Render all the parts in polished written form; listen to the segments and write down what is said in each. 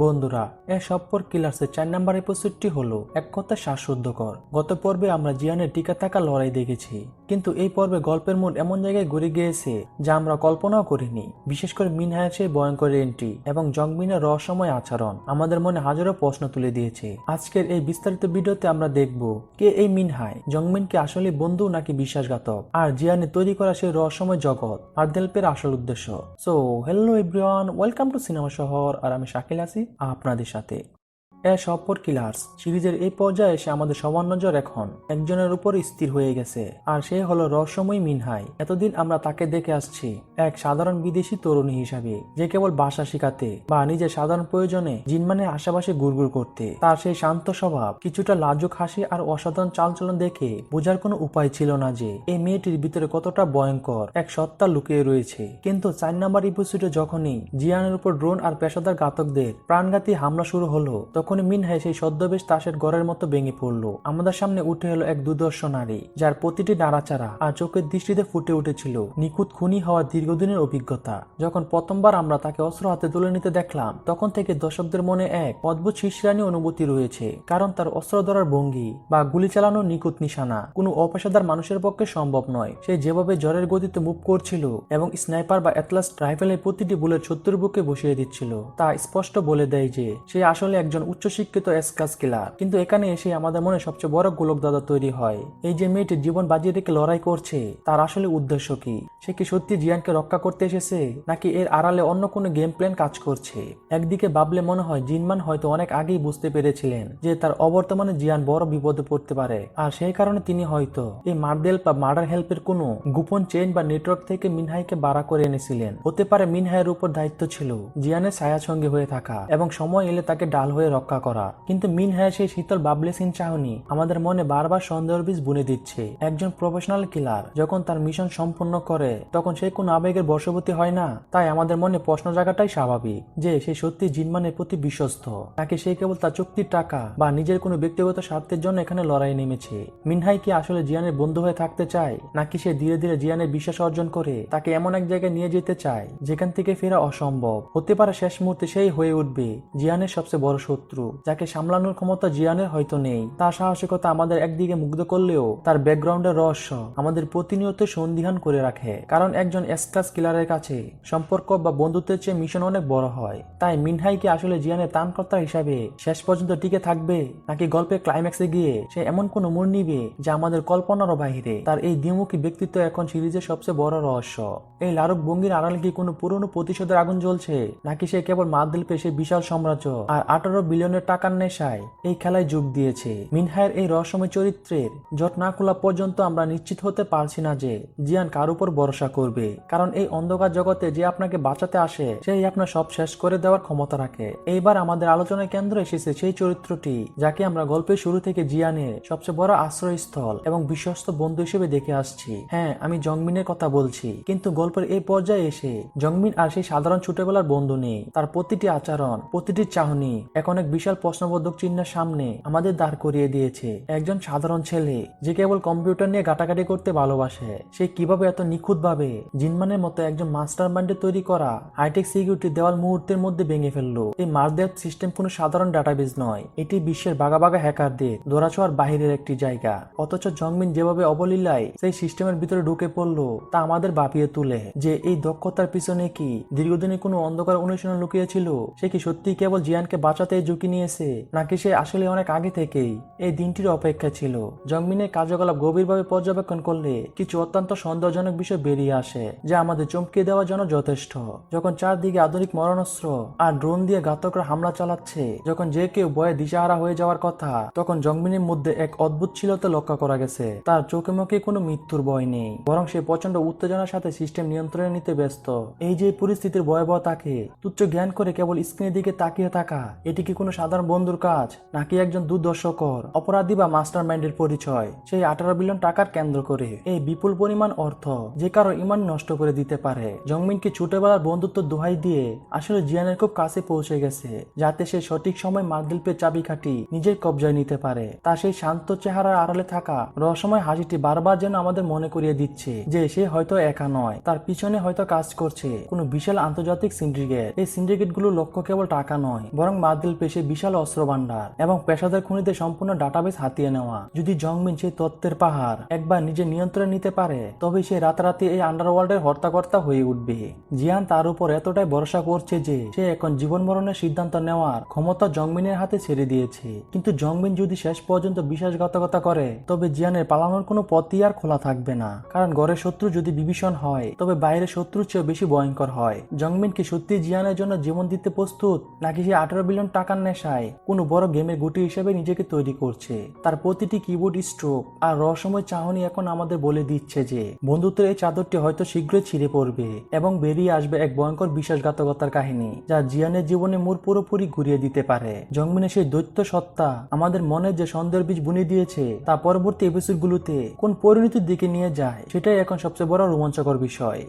বন্ধুরা, এ সপ্পর কিলার্সের 4 নাম্বার এপিসোডটি হলো এক কথা শ্বাসরুদ্ধকর। গত পর্বে আমরা জিয়ানের টিকা থাকা লড়াই দেখেছি, কিন্তু এই পর্বে গল্পের মোড় এমন জায়গায় ঘুরে গিয়েছে যা আমরা কল্পনাও করিনি। বিশেষ করে মিনহায়ের সেই ভয়ঙ্কর এন্ট্রি এবং জংমিনের রহস্যময় আচরণ আমাদের মনে হাজারো প্রশ্ন তুলে দিয়েছে। আজকের এই বিস্তারিত ভিডিওতে আমরা দেখব কে এই মিনহায়, জংমিন কি আসলে বন্ধু নাকি বিশ্বাসঘাতক, আর জিয়ানের তৈরি করা সেই রহস্যময় জগৎ আর দেলপের আসল উদ্দেশ্য। So hello everyone, welcome to cinema শহর, আর আমি শাকিল আছি আপনাদের সাথে। এ সপ্পর কিলার্স সিরিজের এই পর্যায়ে এসে আমাদের সবার নজর এখন একজনের উপর স্থির হয়ে গেছে, আর সে হলো রহস্যময় মিনহাই। এতদিন আমরা তাকে দেখে আসছি এক সাধারণ বিদেশি তরুণী হিসাবে, যে কেবল ভাষা শিখাতে বা নিজের সাধারণ প্রয়োজনে জিনমানের আশেপাশে ঘুরঘুর করতে। তার সেই শান্ত স্বভাব, কিছুটা লাজুক হাসি আর অসাধারণ চালচলন দেখে বোঝার কোনো উপায় ছিল না যে এই মেয়েটির ভিতরে কতটা ভয়ঙ্কর এক সত্তা লুকিয়ে রয়েছে। কিন্তু 4 নাম্বার এপিসোডে যখনই জিয়ানের উপর ড্রোন আর পেশাদার ঘাতকদের প্রাণঘাতী হামলা শুরু হলো, তখন মিনহাই সেই সদ্যবেশ তাসের ঘরের মতো ভেঙে পড়লো। আমাদের সামনে উঠে এলো এক দুর্দর্শ নারী, যার প্রতিটি নাড়াচাড়া আর চোখের দৃষ্টিতে ফুটে উঠেছিল নিখুঁত খুনি হওয়ার দীর্ঘদিনের অভিজ্ঞতা। যখন প্রথমবার আমরা তাকে অস্ত্র হাতে তুলে নিতে দেখলাম, তখন থেকে দর্শকদের মনে এক অদ্ভুত শিশরানি অনুভূতি রয়েছে, কারণ তার অস্ত্র ধরার ভঙ্গি বা গুলি চালানোর নিখুঁত নিশানা কোনো অপেশাদার মানুষের পক্ষে সম্ভব নয়। সে যেভাবে জ্বরের গতিতে মুভ করছিল এবং স্নাইপার বা অ্যাটলাস রাইফেলের প্রতিটি বুলেট শত্রুর বুকে বসিয়ে দিচ্ছিল, তা স্পষ্ট বলে দেয় যে সে আসলে একজন উচ্চশিক্ষিত এসকাস কিলার। কিন্তু এখানে এসে আমাদের মনে সবচেয়ে বড় গোলক দাদা তৈরি হয়। এই যে মেয়েটি জীবন বাজিয়ে রেখে লড়াই করছে, তার আসলে উদ্দেশ্য কি? সে কি সত্যি জিয়ানকে রক্ষা করতে এসেছে, নাকি এর আড়ালে অন্য কোনো গেম প্ল্যান কাজ করছে? একদিকে ভাবলে মনে হয় জিনমান হয়তো অনেক আগেই বুঝতে পেরেছিলেন যে তার অবর্তমানে জিয়ান বড় বিপদে পড়তে পারে, আর সেই কারণে তিনি হয়তো এই মার্ডেল বা মার্ডার হেল্পের কোনো গোপন চেইন বা নেটওয়ার্ক থেকে মিনহাইকে বাড়া করে এনেছিলেন। হতে পারে মিনহাইয়ের উপর দায়িত্ব ছিল জিয়ানের ছায়াসঙ্গী হয়ে থাকা এবং সময় এলে তাকে ডাল হয়ে রক্ষা করা। কিন্তু মিনহায়ের সেই শীতল বাবলেসিন চাহনি আমাদের মনে বারবার সন্দেহের বীজ বুনে দিচ্ছে। একজন প্রফেশনাল কিলার যখন তার মিশন সম্পূর্ণ করে, তখন সে কোনো আবেগের বশবর্তী হয় না। তাই আমাদের মনে প্রশ্ন জায়গাটাই স্বাভাবিক যে সে সত্যি জিনমানের প্রতি বিশ্বস্ত, নাকি সে কেবল তার চুক্তির টাকা বা নিজের কোনো ব্যক্তিগত স্বার্থের জন্য এখানে লড়াই নেমেছে। মিনহাই কি আসলে জিয়ানের বন্ধু হয়ে থাকতে চায়, নাকি সে ধীরে ধীরে জিয়ানের বিশ্বাস অর্জন করে তাকে এমন এক জায়গায় নিয়ে যেতে চায় যেখান থেকে ফেরা অসম্ভব? হতে পারে শেষ মুহূর্তে সেই হয়ে উঠবে জিয়ানের সবচেয়ে বড় শত্রু, যাকে সামলানোর ক্ষমতা জিয়ানের হয়তো নেই। তার সাহসিকতা আমাদের একদিকে মুগ্ধ করলেও তার ব্যাকগ্রাউন্ডের রহস্য আমাদের প্রতিনিয়ত সন্দিহান করে রাখে, কারণ একজন এসকাস কিলারের কাছে সম্পর্ক বা বন্ধুত্বের চেয়ে মিশন অনেক বড় হয়। তাই মিনহাই কি আসলে জিয়ানের ত্রাণকর্তা হিসাবে শেষ পর্যন্ত টিকে থাকবে, নাকি গল্পের ক্লাইম্যাক্সে গিয়ে সে এমন কোন মোড় নিবে যা আমাদের কল্পনারও বাহিরে? তার এই দ্বিমুখী ব্যক্তিত্ব এখন সিরিজের সবচেয়ে বড় রহস্য। এই লারুক ভঙ্গির আড়ালে কি কোনো পুরনো প্রতিশোধের আগুন জ্বলছে, নাকি সে কেবল মাদল পেশে বিশাল সাম্রাজ্য আর 18 বিলিয়নের টাকার নেশায় এই খেলায় যোগ দিয়েছে? মিনহায়ের এই রহস্যময় চরিত্রের জট না খোলা পর্যন্ত আমরা নিশ্চিত হতে পারছি না যে জিয়ান কার উপর ভরসা করবে, কারণ এই অন্ধকার জগতে যে আপনাকে বাঁচাতে আসে সেই আপনার সব শেষ করে দেওয়ার ক্ষমতা রাখে। এইবার আমাদের আলোচনার কেন্দ্র এসেছে সেই চরিত্রটি যাকে আমরা গল্পের শুরু থেকে জিয়ানের সবচেয়ে বড় আশ্রয়স্থল এবং বিশ্বস্ত বন্ধু হিসেবে দেখে আসছি। হ্যাঁ, আমি জংমিনের কথা বলছি। কিন্তু গল্পের এই পর্যায়ে এসে জংমিন আর সেই সাধারণ ছোটবেলার বন্ধু নেই। তার প্রতিটি আচরণ, প্রতিটি চাহনি এখন এক বিশাল প্রশ্নবোধক চিহ্নের সামনে আমাদের দাঁড় করিয়ে দিয়েছে। একজন সাধারণ ছেলে যে কেবল কম্পিউটার নিয়ে ঘাটাঘাটি করতে ভালোবাসে, সে কিভাবে এত নিখুঁত ভাবে জিনমানের মতো একজন মাস্টার মাইন্ডে তৈরি করা হাইটেক সিকিউরিটি দেওয়াল মুহূর্তের মধ্যে ভেঙে ফেললো? এই মার্দেব সিস্টেম কোনো সাধারণ ডাটাবেজ নয়, এটি বিশ্বের বাঘা বাঘা হ্যাকারদের ধরাছোঁয়ার বাহিরের একটি জায়গা। অথচ জংমিন যেভাবে অবলীলায় সেই সিস্টেমের ভিতরে ঢুকে পড়লো, তা আমাদের ভাবিয়ে তুলে যে এই দক্ষতার পিছনে কি দীর্ঘদিনের কোনো অন্ধকার অনুশীলন লুকিয়েছিল। সে কি সত্যি কেবল জিয়ানকে বাঁচাতে ঝুঁকি নিয়েছে, নাকি সে আসলে অনেক আগে থেকেই এই দিনটির অপেক্ষা ছিল? জংমিনের কার্যকলাপ গভীরভাবে পর্যবেক্ষণ করলে কিছু অত্যন্ত সন্দেহজনক বিষয় বেরিয়ে আসে, যা আমাদের চমকে দেওয়ার জন্য যথেষ্ট। যখন চারদিকে আধুনিক মরণাস্ত্র আর ড্রোন দিয়ে ঘাতকরা হামলা চালাচ্ছে, যখন যে কেউ ভয়ে দিশাহারা হয়ে যাওয়ার কথা, তখন জংমিনের মধ্যে এক অদ্ভুত ছিলতা লক্ষ্য করা গেছে। তার চোখে মুখে কোনো মৃত্যুর ভয় নেই, বরং সে প্রচন্ড উত্তেজনার সাথে সিস্টেম নিয়ন্ত্রণে নিতে ব্যস্ত। এই যে পরিস্থিতির ভয়াবহতাকে তুচ্ছ জ্ঞান করে কেবল স্ক্রিনের দিকে তাকিয়ে থাকা, এটি কি কোনো সাধারণ বন্ধুর কাজ, নাকি একজন দুর্দর্শকর অপরাধী বা মাস্টার মাইন্ডের পরিচয়? সেই 18 বিলিয়ন টাকার কেন্দ্র করে এই বিপুল পরিমাণ অর্থ যে কারো ইমান নষ্ট করে দিতে পারে। জংমিনকে ছোটবেলার বন্ধুত্ব দোহাই দিয়ে আসলে জিয়ানের খুব কাছে পৌঁছে গেছে, যাতে সে সঠিক সময় মালদ্বীপের চাবিকাঠি নিজের কবজায় নিতে পারে। তার সেই শান্ত চেহারার আড়ালে থাকা রহস্যময় হাসিটি বারবার যেন আমাদের মনে করিয়ে দিচ্ছে যে সে হয়তো একা নয়, তার পিছনে হয়তো কাজ করছে কোনো বিশাল আন্তর্জাতিক সিন্ডিকেট। এই সিন্ডিকেট গুলোর লক্ষ্য কেবল টাকা নয়, বরং মালদ্বীপে সেই বিশাল অস্ত্র ভান্ডার এবং পেশাদার খুনিদের সম্পূর্ণ ডাটাবেস হাতিয়ে নেওয়া। যদি জংমিন সেই তত্ত্বের পাহাড় একবার নিজের নিয়ন্ত্রণে নিতে পারে, তবে সে রাতারাতি এই আন্ডারওয়ার্ল্ডের হর্তাকর্তা হয়ে উঠবে। জিয়ান তার উপর এতটাই ভরসা করছে যে সে এখন জীবন মরণের সিদ্ধান্ত নেওয়ার ক্ষমতা জংমিনের হাতে ছেড়ে দিয়েছে। কিন্তু জংমিন যদি শেষ পর্যন্ত বিশ্বাসঘাতকতা করে, তবে জিয়ানের পালানোর কোনো পথই আর খোলা থাকবে না। কারণ ঘরের শত্রু যদি বিভীষণ হয়, তবে বাইরের শত্রুর চেয়েও বেশি ভয়ঙ্কর হয়। জংমিন কি সত্যি জিয়ানের জন্য জীবন দিতে প্রস্তুত, নাকি সে 18 বিলিয়ন টাকার নেশায় কোনো বড় গেমের গুটি হিসেবে নিজেকে তৈরি করছে? তার প্রতিটি কিবোর্ড স্ট্রোক আর রহস্যময় চাহনি এখন আমাদের বলে দিচ্ছে যে বন্ধুত্বের এই চাদরটি হয়তো শীঘ্রই ছিঁড়ে পড়বে এবং বেরিয়ে আসবে এক ভয়ঙ্কর বিশ্বাসঘাতকতার কাহিনী, যা জিয়ানের জীবনে মোড় পুরোপুরি ঘুরিয়ে দিতে পারে। জংমিনের সেই দৈত্য সত্তা আমাদের মনে যে সন্দেহের বীজ বুনে দিয়েছে, তা পরবর্তী এপিসোডগুলোতে কোন পরিণতির দিকে নিয়ে যায়, সেটাই এখন সবচেয়ে বড় রোমাঞ্চকর বিষয়।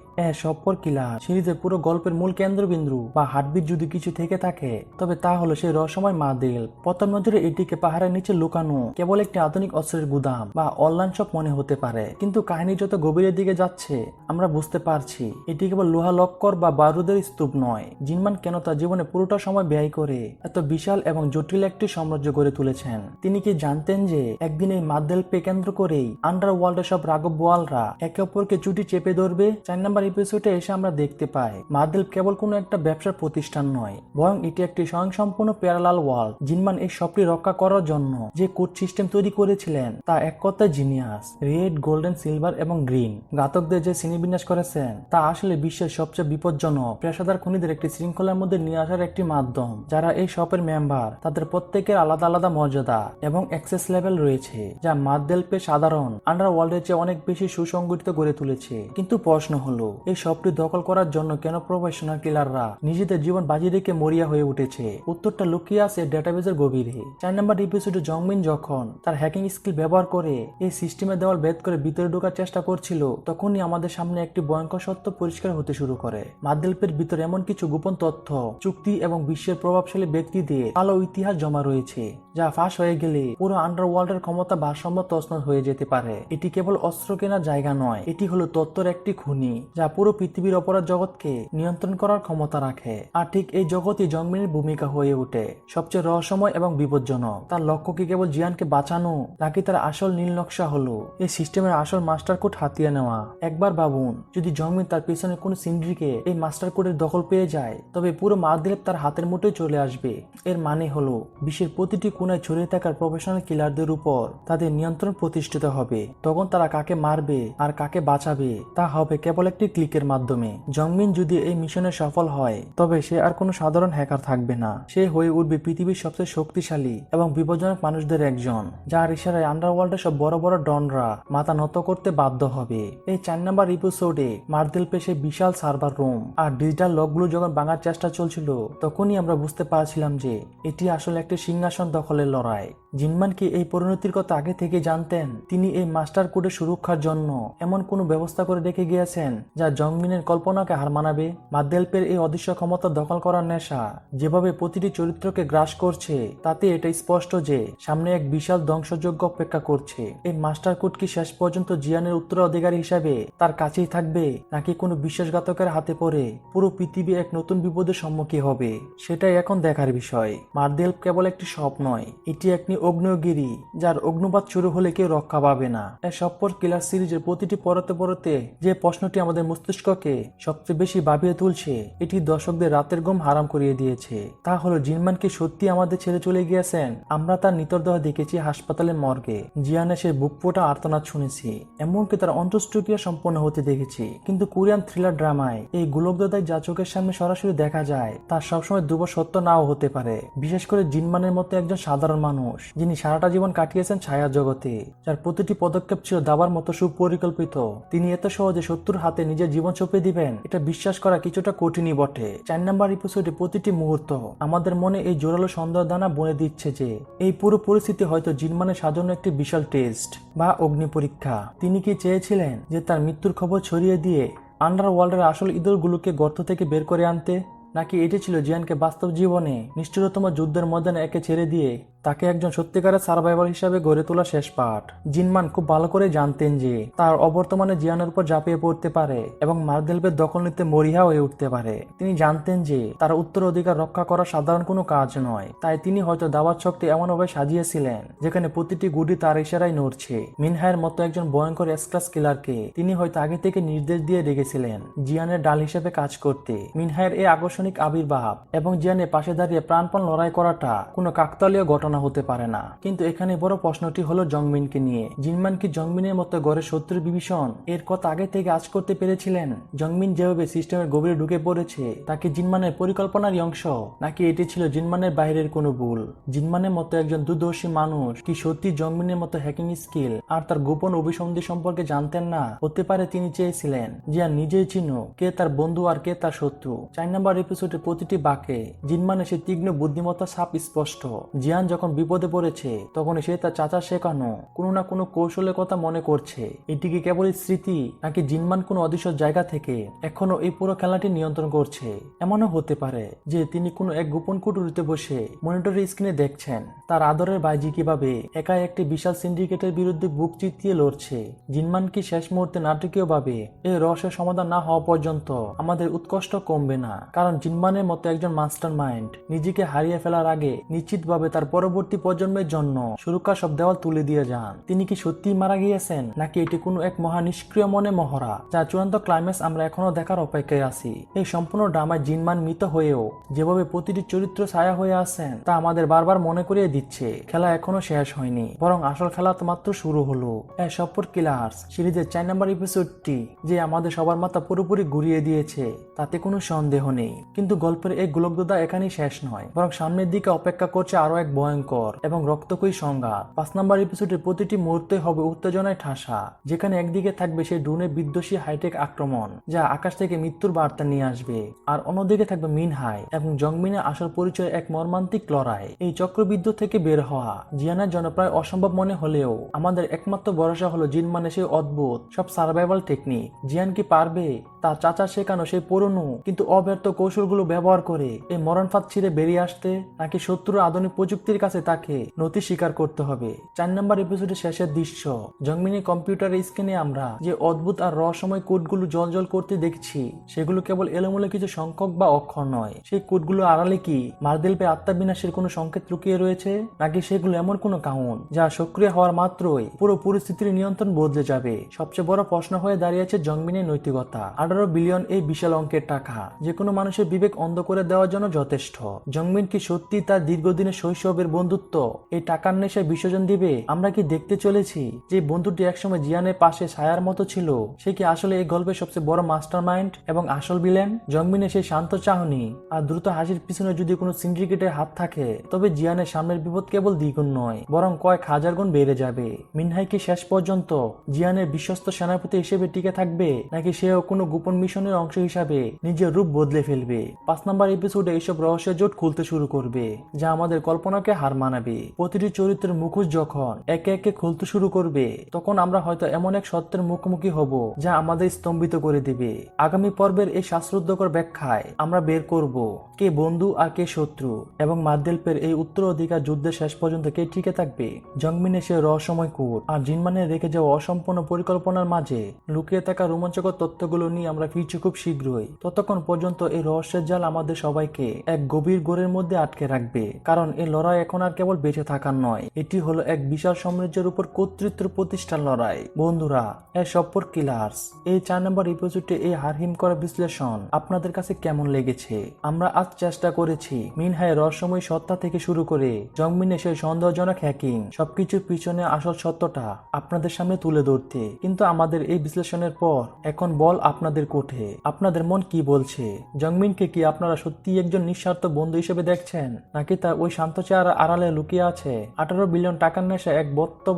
সপ্পর কিলার সিরিজের পুরো গল্পের মূল কেন্দ্রবিন্দু বা হার্টবিট যদি কিছু থেকে থাকে, তবে তা হলো সেই রহস্যময় মালদ্বীপ। প্রথম নজরে এটিকে পাহাড়ের নিচে লুকানো কেবল একটি আধুনিক অস্ত্রের গুদাম বা অনলাইন শপ মনে হতে পারে, কিন্তু কাহিনী যত গভীরের দিকে যাচ্ছে আমরা বুঝতে পারছি এটি কেবল লোহা লক্কর বা বারুদের স্তূপ নয়। জিনমান কেন তার জীবনে পুরোটা সময় ব্যয় করে এত বিশাল এবং জটিল একটি সাম্রাজ্য গড়ে তুলেছেন? তিনি কি জানতেন যে একদিন এই মালদ্বীপকে কেন্দ্র করেই আন্ডারওয়ার্ল্ডের সব রাঘব বোয়ালরা একে অপরকে চুটি চেপে ধরবে? 4 নম্বর এপিসোডে এসে আমরা দেখতে পাই মালদ্বীপ কেবল কোনো একটা ব্যবসার প্রতিষ্ঠান নয়, বরং এটি একটি স্বয়ংসম্পূর্ণ প্যারালাল ওয়ার্ল্ড। জিনমান এই সবটি রক্ষা করার জন্য যে কোড সিস্টেম তৈরি করেছিলেন, তা এক কথায় জিনিয়াস। রেড, গোল্ডেন, সিলভার এবং গ্রিন ঘাতকদের যে শ্রেণীবিন্যাস করেছেন, তা আসলে বিশ্বের সবচেয়ে বিপজ্জনক পেশাদার খুনিদের একটি শৃঙ্খলার মধ্যে নিয়ে আসার একটি মাধ্যম। যারা এই শপের মেম্বার, তাদের প্রত্যেকের আলাদা আলাদা মর্যাদা এবং অ্যাক্সেস লেভেল রয়েছে, যা মালদ্বীপে সাধারণ আন্ডারওয়ার্ল্ডের চেয়ে অনেক বেশি সুসংগঠিত গড়ে তুলেছে। কিন্তু প্রশ্ন হলো, এই শপটি দখল করার জন্য কেন প্রফেশনাল কিলাররা নিজেদের জীবন বাজি রেখে মরিয়া হয়ে উঠেছে? উত্তরটা লুকিয়ে আছে ডেটাবেজের গভীরে। 4 নম্বর এপিসোডে জংমিন যখন তার হ্যাকিং স্কিল ব্যবহার করে এই সিস্টেমের দেওয়াল ভেদ করে ভিতরে ঢোকার চেষ্টা করছিল, তখনই আমাদের সামনে একটি ভয়ঙ্কর সত্য পরিষ্কার হতে শুরু করে। মালদ্বীপের ভিতরে এমন কিছু গোপন তথ্য, চুক্তি এবং বিশ্বের প্রভাবশালী ব্যক্তিদের কালো ইতিহাস জমা রয়েছে, যা ফাঁস হয়ে গেলে পুরো আন্ডারওয়ার্ল্ডের ক্ষমতা ভারসাম্য তছনছ হয়ে যেতে পারে। এটি কেবল অস্ত্র কেনার জায়গা নয়, এটি হলো তত্ত্বের একটি খনি, যা পুরো পৃথিবীর অপরাধ জগৎকে নিয়ন্ত্রণ করার ক্ষমতা রাখে। আর ঠিক এই জগৎই জংমিনের ভূমিকা হয়ে ওঠে সবচেয়ে রহস্যময় এবং বিপজ্জনক। তার লক্ষ্য কি কেবল জিয়ানকে বাঁচানো, নাকি তার আসল নীল নকশা হলো এই সিস্টেমের আসল মাস্টার কোড হাতিয়ে নেওয়া? একবার ভাবুন, যদি জংমিন তার পেছনে কোনো সিন্ডিকেট এই মাস্টার কোডের দখল পেয়ে যায়, তবে পুরো মালদ্বীপ তার হাতের মুঠোয় চলে আসবে। এর মানে হলো বিশ্বের প্রতিটি কোনায় ছড়িয়ে থাকার প্রফেশনাল কিলারদের উপর তাদের নিয়ন্ত্রণ প্রতিষ্ঠিত হবে। তখন তারা কাকে মারবে আর কাকে বাঁচাবে, তা হবে কেবল একটি ক্লিকের মাধ্যমে। জংমিন যদি এই মিশনে সফল হয়, তবে সে আর কোনো সাধারণ হ্যাকার থাকবে না, সে হয়ে উঠবে পৃথিবীর সবচেয়ে শক্তিশালী এবং বিপজ্জনক মানুষদের একজন, যার ইশারায় আন্ডারওয়ার্ল্ডের সব বড় বড় ডনরা মাথা নত করতে বাধ্য হবে। এই 4 নম্বর এপিসোডে মালদ্বীপে সেই বিশাল সার্ভার রুম আর ডিজিটাল লকগুলো যখন ভাঙার চেষ্টা চলছিল, তখনই আমরা বুঝতে পারছিলাম যে এটি আসলে একটি সিংহাসন দখলের লড়াই। জিনমান কি এই পরিণতির কথা আগে থেকে জানতেন? তিনি এই মাস্টার কোডের সুরক্ষার জন্য এমন কোনো ব্যবস্থা করে রেখে গিয়েছেন যা জংমিনের কল্পনাকে হার মানাবে। মালদ্বীপের এই অদৃশ্য ক্ষমতা দখল করার নেশা যেভাবে প্রতিটি চরিত্রকে গ্রাস করছে, তাতে এটা স্পষ্ট যে সামনে এক বিশাল ধ্বংসযজ্ঞ অপেক্ষা করছে। এই মাস্টার কোড কি শেষ পর্যন্ত জিয়ানের উত্তরাধিকারী হিসাবে তার কাছেই থাকবে, নাকি কোনো বিশ্বাসঘাতকের হাতে পড়ে পুরো পৃথিবী এক নতুন বিপদের সম্মুখীন হবে? সেটাই এখন দেখার বিষয়। মালদ্বীপ কেবল একটি স্বপ্ন নয়, এটি একটি অগ্নেয়গিরি, যার অগ্নুপাত শুরু হলে কেউ রক্ষা পাবে না। এই সপ্পর কিলার সিরিজের প্রতিটি পরতে পরতে যে প্রশ্নটি আমাদের মস্তিষ্ককে সবচেয়ে বেশি ভাবিয়ে তুলছে, এটি দর্শকদের রাতের ঘুম হারাম করিয়ে দিয়েছে। তা হলো, জিনমান কি সত্যি আমাদের ছেড়ে চলে গিয়েছেন? আমরা তার নিতরদেহ দেখেছি হাসপাতালের মর্গে, জিয়ানে সে বুক ফোটা আর্তনাদ শুনেছি, এমনকি তার অন্ত্যেষ্টিক্রিয়া সম্পন্ন হতে দেখেছি। কিন্তু কোরিয়ান থ্রিলার ড্রামায় এই গোলকদাদায় যা চোখের সামনে সরাসরি দেখা যায়, তার সবসময় ধ্রুব সত্য নাও হতে পারে। বিশেষ করে জিনমানের মতো একজন সাধারণ মানুষ যিনি সারাটা জীবন কাটিয়েছেন ছায়া জগতে, যার প্রতিটি পদক্ষেপ ছিল দাবার মতো সুপরিকল্পিত। তিনি এত সহজে শত্রুর হাতে নিজের জীবন সঁপে দিবেন, এটা বিশ্বাস করা কিছুটা কঠিনই বটে। 4 নম্বর এপিসোডে প্রতিটি মুহূর্ত আমাদের মনে এই জোরালো সন্দেহ দানা বনে দিচ্ছে যে এই পুরো পরিস্থিতি হয়তো জিনমানের সাজানো একটি বিশাল টেস্ট বা অগ্নি পরীক্ষা। তিনি কি চেয়েছিলেন যে তার মৃত্যুর খবর ছড়িয়ে দিয়ে আন্ডারওয়ার্ল্ডের আসল ইঁদুরগুলোকে গর্ত থেকে বের করে আনতে, নাকি এটি ছিল জিয়ানকে বাস্তব জীবনে নিষ্ঠুরতম যুদ্ধের ময়দানে একে ছেড়ে দিয়ে তাকে একজন সত্যিকারের সার্ভাইভার হিসাবে গড়ে তোলা শেষ পাঠ? জিনমান খুব ভালো করে জানতেন যে তার অবর্তমানে জিয়ানের উপর ঝাঁপিয়ে পড়তে পারে এবং মার্দেলপের দখল নিতে মরিহা হয়ে উঠতে পারে। তিনি জানতেন যে তার উত্তরাধিকার রক্ষা করা সাধারণ কোনো কাজ নয়, তাই তিনি হয়তো দাবার শক্তি এমনভাবে সাজিয়েছিলেন যেখানে প্রতিটি গুটি তার ইশারায় নড়ছে। মিনহায়ের মতো একজন ভয়ঙ্কর এক্সক্লাস কিলারকে তিনি হয়তো আগে থেকে নির্দেশ দিয়ে রেখেছিলেন জিয়ানের ডাল হিসেবে কাজ করতে। মিনহায়ের এই আকর্ষণিক আবির্ভাব এবং জিয়ানের পাশে দাঁড়িয়ে প্রাণপণ লড়াই করাটা কোনো কাকতালীয় ঘটনা হতে পারে না। কিন্তু এখানে বড় প্রশ্নটি হলো জংমিনকে নিয়ে। জিনমান কি জংমিনের মতো গড়ের শত্রু বিভীষণ এর কথা আগে থেকে আজ করতে পেরেছিলেন? জংমিন যেভাবে সিস্টেমের গভীরে ঢুকে পড়েছে তাকে জিনমানের পরিকল্পনার অংশ, নাকি এটি ছিল জিনমানের বাইরের কোনো ভুল? জিনমানের মতো একজন দুর্দর্শী মানুষ কি সত্যি জংমিনের মতো হ্যাকিং স্কিল আর তার গোপন অভিসন্ধি সম্পর্কে জানতেন না? হতে পারে তিনি চেয়েছিলেন জিয়ান নিজেই চিনুক কে তার বন্ধু আর কে তার শত্রু। 4 নম্বর এপিসোডের প্রতিটি বাঁকে জিনমানের সে তীক্ষ্ণ বুদ্ধিমত্তা সাপ স্পষ্ট। জিয়ান যখন বিপদে পড়েছে তখন সে তার চাচা শেখানো কোনো না কোনো কৌশলের কথা মনে করছে। এটি কি কেবল স্মৃতি, নাকি জিনমান কোনো অদৃশ্য জায়গা থেকে এখনো এই পুরো খেলাটি নিয়ন্ত্রণ করছে? এমনও হতে পারে যে তিনি কোনো এক গোপন কুটুরিতে বসে মনিটরের স্ক্রিনে দেখছেন তার আদরের ভাইজি কিভাবে একা একটি বিশাল সিন্ডিকেটের বিরুদ্ধে বুক চিতিয়ে লড়ছে। জিনমান কি শেষ মুহূর্তে নাটকীয়ভাবে এই রহস্যের সমাধান না হওয়া পর্যন্ত আমাদের উৎকষ্ট কমবে না? কারণ জিনমানের মতো একজন মাস্টার মাইন্ড নিজেকে হারিয়ে ফেলার আগে নিশ্চিতভাবে তার পরবর্তী প্রজন্মের জন্য সুরক্ষা সব দেওয়াল তুলে দিয়ে যান। তিনি কি সত্যিই মারা গিয়েছেন, নাকি এটি কোনো এক মহা নিষ্ক্রিয় মনে মহড়া যার চূড়ান্ত ক্লাইম্যাক্স আমরা এখনো দেখার অপেক্ষায় আছি? এই সম্পূর্ণ ড্রামায় জিনমান মৃত হয়েও যেভাবে প্রতিটি চরিত্র ছায়া হয়ে আছেন তা আমাদের বারবার মনে করিয়ে দিচ্ছে খেলা এখনো শেষ হয়নি, বরং আসল খেলা তো মাত্র শুরু হলো। সফর কিলার্স সিরিজের 4 নম্বর এপিসোডটি যে আমাদের সবার মাথা পুরোপুরি ঘুরিয়ে দিয়েছে তাতে কোনো সন্দেহ নেই। কিন্তু গল্পের এই গোলকধাঁধা এখানেই শেষ নয়, বরং সামনের দিকে অপেক্ষা করছে আরো এক ভয়ঙ্কর এবং রক্তক্ষয়ী সংঘাত। 5 নম্বর এপিসোডের প্রতিটি মুহূর্তে হবে উত্তেজনায় ঠাসা, যেখানে একদিকে থাকবে সেই ড্রোনের বিধ্বংসী হাইটেক আক্রমণ যা আকাশ থেকে মৃত্যুর বার্তা নিয়ে আসবে, আর অন্যদিকে থাকবে মিনহাই এবং জংমিনের আসল পরিচয় এক মর্মান্তিক লড়াই। এই চক্রবৃদ্ধ থেকে বের হওয়া জিয়ানের জন্য প্রায় অসম্ভব মনে হলেও আমাদের একমাত্র ভরসা হলো জিনমানের সেই অদ্ভুত সব সার্ভাইভাল টেকনিক। জিয়ান কি পারবে তার চাচা শেখানো সেই পুরনো কিন্তু অব্যর্থ কৌশলগুলো ব্যবহার করে এই মরণফাঁদ ছিঁড়ে বেরিয়ে আসতে, নাকি শত্রুর আধুনিক প্রযুক্তির কাছে তাকে নথি স্বীকার করতে হবে? 4 নম্বর এপিসোডের শেষের দৃশ্য, জংমিনের কম্পিউটারের স্ক্রিনে আমরা যে অদ্ভুত আর রহস্যময় কোডগুলো জলজল করতে দেখছি সেগুলো কেবল এলোমেলো কিছু সংখ্যক বা অক্ষর নয়। সেই কোডগুলো আড়ালে কি মার্দেলপে আত্মাবিনাশের কোনো সংকেত লুকিয়ে রয়েছে, নাকি সেগুলো এমন কোনো কাউন্ট যা সক্রিয় হওয়ার মাত্রই পুরো পরিস্থিতির নিয়ন্ত্রণ বদলে যাবে? সবচেয়ে বড় প্রশ্ন হয়ে দাঁড়িয়েছে জংমিনের নৈতিকতা। 18 বিলিয়ন এই বিশাল অঙ্কের টাকা যে কোনো মানুষের বিবেক অন্ধ করে দেওয়ার জন্য যথেষ্ট। জংমিন কি সত্যি তার দীর্ঘদিনের শৈশবের বন্ধুত্ব এই টাকার নেশায় বিসর্জন দিবে? আমরা কি দেখতে চলেছি যে বন্ধুটি একসময় জিয়ানের পাশে ছায়ার মতো ছিল সে কি আসলে এই গল্পের সবচেয়ে বড় মাস্টার মাইন্ড এবং আসল ভিলেন? জংমিনের সেই শান্ত চাহনি আর দ্রুত হাসির পিছনে যদি কোনো সিন্ডিকেটের হাত থাকে তবে জিয়ানের সামনের বিপদ কেবল দ্বিগুণ নয় বরং কয়েক হাজার গুণ বেড়ে যাবে। মিনহাই কি শেষ পর্যন্ত জিয়ানের বিশ্বস্ত সেনাপতি হিসেবে টিকে থাকবে, নাকি সেও কোনো গোপন মিশনের অংশ হিসাবে নিজের রূপ বদলে ফেলবে? 5 নম্বর এপিসোডে এইসব রহস্যের জোট খুলতে শুরু করবে যা আমাদের কল্পনাকে হার মানাবে। প্রতিটি চরিত্রের মুখোশ যখন একে একে খুলতে শুরু করবে তখন আমরা হয়তো এমন এক সত্যের মুখোমুখি হব যা আমাদের স্তম্ভিত করে দিবে। আগামী পর্বের এই শ্বাসরুদ্ধকর ব্যাখ্যায় আমরা বের করব কে বন্ধু আর কে শত্রু, এবং মার্দেলপের এই উত্তরাধিকার যুদ্ধের শেষ পর্যন্ত কে টিকে থাকবে। জংমিনের সে রহস্যময় কোড আর জিনমানের রেখে যাওয়া অসম্পূর্ণ পরিকল্পনার মাঝে লুকিয়ে থাকা রোমাঞ্চকর তথ্যগুলো নিয়ে আমরা ফিরছি খুব শীঘ্রই। ততক্ষণ পর্যন্ত এই রহস্যের জাল আমাদের সবাইকে এক গভীর ঘোরের মধ্যে আটকে রাখবে, কারণ এই লড়াই এখন আর কেবল বেঁচে থাকার নয়, এটি হলো এক বিশাল সাম্রাজ্যের উপর কর্তৃত্ব প্রতিষ্ঠার লড়াই। বন্ধুরা, সফর কিলার্স এই 4 নম্বর এপিসোডে এই হারহিম করা বিশ্লেষণ আপনাদের কাছে কেমন লেগেছে? আমরা আজ চেষ্টা করেছি মিনহাইয়ের রহস্যময় সত্তা থেকে শুরু করে জংমিনের সেই সন্দেহজনক হ্যাকিং সবকিছুর পিছনে আসল সত্যটা আপনাদের সামনে তুলে ধরতে। কিন্তু আমাদের এই বিশ্লেষণের পর এখন বল আপনাদের এপিসোডের কোঠে। আপনাদের মন কি বলছে? জংমিনকে কি আপনারা সত্যি একজন নিঃস্বার্থ বন্ধু হিসেবে দেখছেন, নাকি তার ওই শান্ত চেহারা আড়ালে লুকিয়ে আছে 18 বিলিয়ন টাকার নেশা এক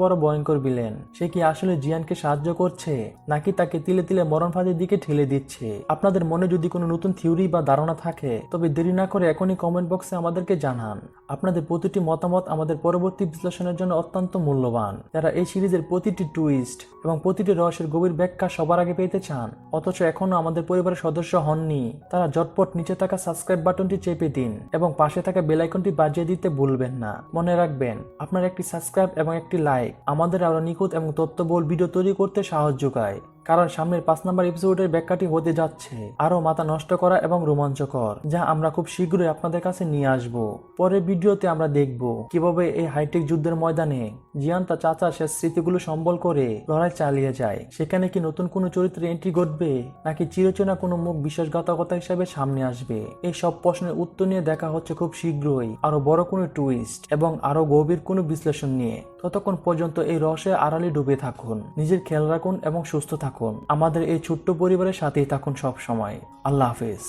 বড় ভয়ঙ্কর বিলেন? সে কি আসলে জিয়ানকে সাহায্য করছে, নাকি তাকে তিলে তিলে মরণ ফাঁদের দিকে ঠেলে দিচ্ছে? আপনাদের মনে যদি কোনো নতুন থিওরি বা ধারণা থাকে তবে দেরি না করে এখনই কমেন্ট বক্সে আমাদেরকে জানান। আপনাদের প্রতিটি মতামত আমাদের পরবর্তী বিশ্লেষণের জন্য অত্যন্ত মূল্যবান। যারা এই সিরিজের প্রতিটি টুইস্ট এবং প্রতিটি রহস্যের গভীর ব্যাখ্যা সবার আগে পেতে চান, অথচ এখনো আমাদের পরিবারের সদস্য হননি, তারা ঝটপট নিচে থাকা সাবস্ক্রাইব বাটনটি চেপে দিন এবং পাশে থাকা বেল আইকনটি বাজিয়ে দিতে ভুলবেন না। মনে রাখবেন, আপনার একটি সাবস্ক্রাইব এবং একটি লাইক আমাদের আরো নিখুঁত এবং তথ্যবহুল ভিডিও তৈরি করতে সাহায্য করে। কারণ সামনের 5 নম্বর এপিসোডের ব্যাখ্যাটি হতে যাচ্ছে আরো মাথা নষ্ট করা এবং রোমাঞ্চকর, যা আমরা খুব শীঘ্রই আপনাদের কাছে নিয়ে আসব। পরের ভিডিওতে আমরা দেখব কিভাবে এই হাইটেক যুদ্ধের ময়দানে জিয়ান তার চাচার শেষ স্মৃতিগুলো সম্বল করে লড়াই চালিয়ে যায়। সেখানে কি নতুন কোনো চরিত্রের এন্ট্রি ঘটবে, নাকি চিরচেনা কোনো মুখ বিশ্বাসঘাতকতা হিসেবে সামনে আসবে? এই সব প্রশ্নের উত্তর নিয়ে দেখা হচ্ছে খুব শীঘ্রই আরো বড় কোনো টুইস্ট এবং আরো গভীর কোনো বিশ্লেষণ নিয়ে। ততক্ষণ পর্যন্ত এই রহস্যের আড়ালে ডুবে থাকুন, নিজের খেয়াল রাখুন এবং সুস্থ থাকুন। আমাদের এই ছোট্ট পরিবারের সাথেই থাকুন সব সময়। আল্লাহ হাফেজ।